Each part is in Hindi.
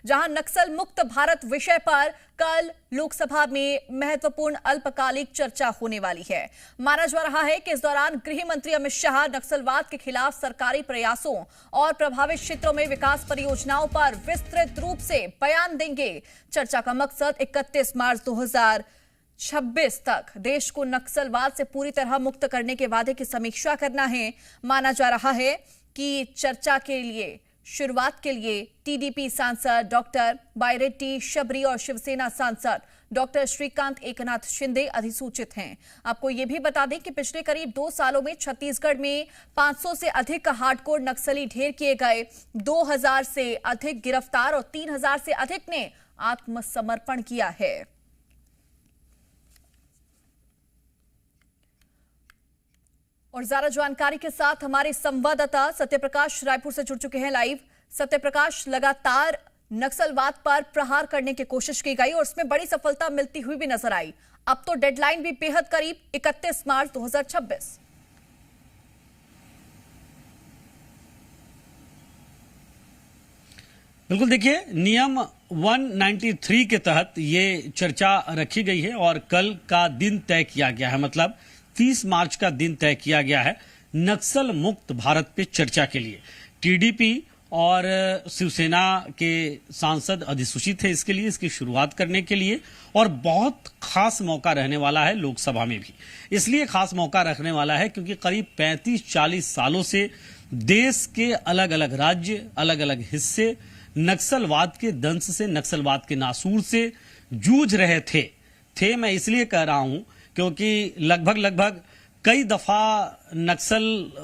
जहां नक्सल मुक्त भारत विषय पर कल लोकसभा में महत्वपूर्ण अल्पकालिक चर्चा होने वाली है। माना जा रहा है कि इस दौरान गृह मंत्री अमित शाह नक्सलवाद के खिलाफ सरकारी प्रयासों और प्रभावित क्षेत्रों में विकास परियोजनाओं पर विस्तृत रूप से बयान देंगे। चर्चा का मकसद 31 मार्च 2026 तक देश को नक्सलवाद से पूरी तरह मुक्त करने के वादे की समीक्षा करना है। माना जा रहा है कि चर्चा के लिए शुरुआत के लिए टीडीपी सांसद डॉक्टर बायरेड्डी शबरी और शिवसेना सांसद डॉक्टर श्रीकांत एकनाथ शिंदे अधिसूचित हैं। आपको यह भी बता दें कि पिछले करीब 2 सालों में छत्तीसगढ़ में 500 से अधिक हार्डकोर नक्सली ढेर किए गए, 2000 से अधिक गिरफ्तार और 3000 से अधिक ने आत्मसमर्पण किया है। और ज्यादा जानकारी के साथ हमारे संवाददाता सत्यप्रकाश रायपुर से जुड़ चुके हैं लाइव। सत्यप्रकाश, लगातार नक्सलवाद पर प्रहार करने की कोशिश की गई और उसमें बड़ी सफलता मिलती हुई भी नजर आई। अब तो डेडलाइन भी बेहद करीब, 31 मार्च 2026। बिल्कुल, देखिए, नियम 193 के तहत ये चर्चा रखी गई है और कल का दिन तय किया गया है। मतलब 30 मार्च का दिन तय किया गया है नक्सल मुक्त भारत पे चर्चा के लिए। टीडीपी और शिवसेना के सांसद अधिसूचित है इसके लिए, इसकी शुरुआत करने के लिए। और बहुत खास मौका रहने वाला है लोकसभा में भी। इसलिए खास मौका रखने वाला है क्योंकि करीब 35-40 सालों से देश के अलग अलग राज्य, अलग अलग हिस्से नक्सलवाद के दंश से, नक्सलवाद के नासूर से जूझ रहे थे। मैं इसलिए कह रहा हूं क्योंकि लगभग कई दफा नक्सलवादियों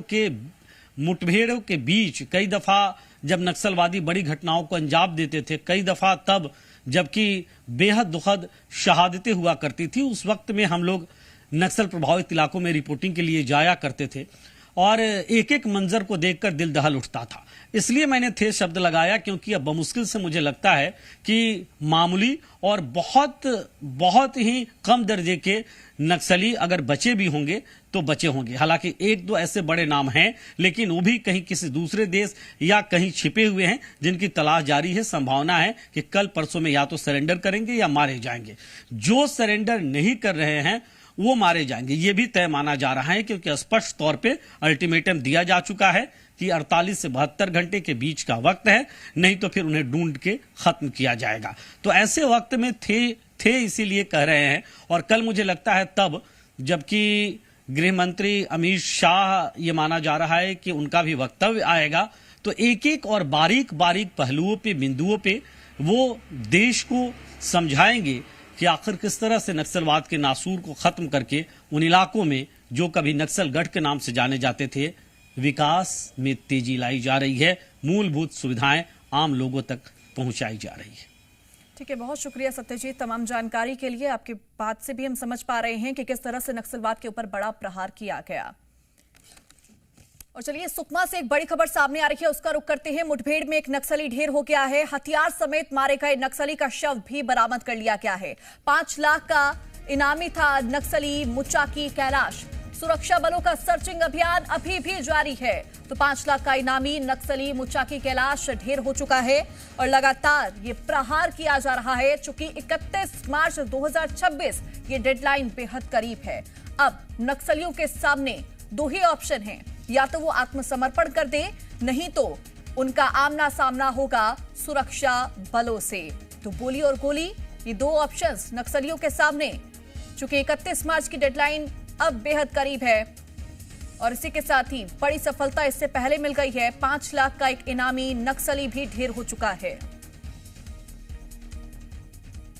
के मुठभेड़ों के बीच, कई दफा जब नक्सलवादी बड़ी घटनाओं को अंजाम देते थे, कई दफा तब जबकि बेहद दुखद शहादतें हुआ करती थी, उस वक्त में हम लोग नक्सल प्रभावित इलाकों में रिपोर्टिंग के लिए जाया करते थे और एक एक मंजर को देखकर दिल दहल उठता था। इसलिए मैंने थे शब्द लगाया क्योंकि अब बमुश्किल से मुझे लगता है कि मामूली और बहुत ही कम दर्जे के नक्सली अगर बचे भी होंगे तो बचे होंगे। हालांकि 1-2 ऐसे बड़े नाम हैं, लेकिन वो भी कहीं किसी दूसरे देश या कहीं छिपे हुए हैं जिनकी तलाश जारी है। संभावना है कि कल परसों में या तो सरेंडर करेंगे या मारे जाएंगे। जो सरेंडर नहीं कर रहे हैं वो मारे जाएंगे, ये भी तय माना जा रहा है क्योंकि स्पष्ट तौर पे अल्टीमेटम दिया जा चुका है कि 48 से 72 घंटे के बीच का वक्त है, नहीं तो फिर उन्हें ढूंढ के खत्म किया जाएगा। तो ऐसे वक्त में थे इसीलिए कह रहे हैं। और कल मुझे लगता है तब जबकि गृह मंत्री अमित शाह, ये माना जा रहा है कि उनका भी वक्तव्य आएगा, तो एक एक और बारीक पहलुओं पे, बिंदुओं पे वो देश को समझाएंगे कि आखिर किस तरह से नक्सलवाद के नासूर को खत्म करके उन इलाकों में जो कभी नक्सल गढ़ के नाम से जाने जाते थे, विकास में तेजी लाई जा रही है, मूलभूत सुविधाएं आम लोगों तक पहुंचाई जा रही है। ठीक है, बहुत शुक्रिया सत्यजीत तमाम जानकारी के लिए। आपकी बात से भी हम समझ पा रहे हैं कि किस तरह से नक्सलवाद के ऊपर बड़ा प्रहार किया गया। और चलिए, सुकमा से एक बड़ी खबर सामने आ रही है, उसका रुख करते हैं। मुठभेड़ में एक नक्सली ढेर हो गया है। हथियार समेत मारे गए नक्सली का शव भी बरामद कर लिया गया है। 5 लाख का इनामी था नक्सली मुचाकी कैलाश। सुरक्षा बलों का सर्चिंग अभियान अभी भी जारी है। तो 5 लाख का इनामी नक्सली मुचाकी कैलाश ढेर हो चुका है और लगातार ये प्रहार किया जा रहा है। चूंकि 31 मार्च 2026 ये डेडलाइन बेहद करीब है। अब नक्सलियों के सामने 2 ही ऑप्शन हैं, या तो वो आत्मसमर्पण कर दे, नहीं तो उनका आमना सामना होगा सुरक्षा बलों से। तो बोली और गोली, ये 2 ऑप्शंस नक्सलियों के सामने। चूंकि 31 मार्च की डेडलाइन अब बेहद करीब है और इसी के साथ ही बड़ी सफलता इससे पहले मिल गई है। 5 लाख का एक इनामी नक्सली भी ढेर हो चुका है।